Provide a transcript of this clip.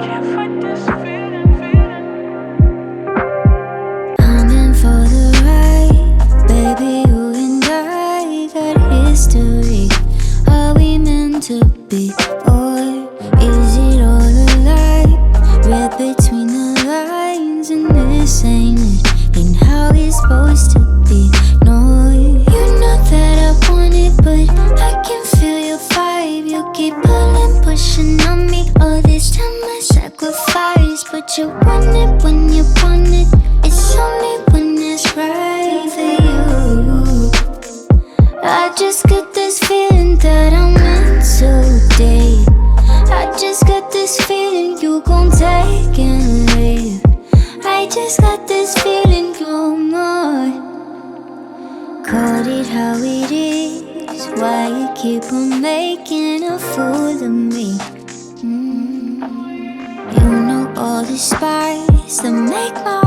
can't fight this feeling. I'm in for the ride, baby. You and I got history. Are we meant to be, or is it all a lie? Read between the lines, and this ain't it. Ain't how it's supposed to be. No, you know that I want it, but I can feel your vibe. You keep pulling, pushing on me. All this time I sacrifice, but you want it when you want it. It's only when it's right for you. I just got this feeling that I'm meant to date. I just got this feeling you gon' take and leave. I just got this feeling you're more. Caught it how it is. Why you keep on making a fool of me? You know all the spice that make my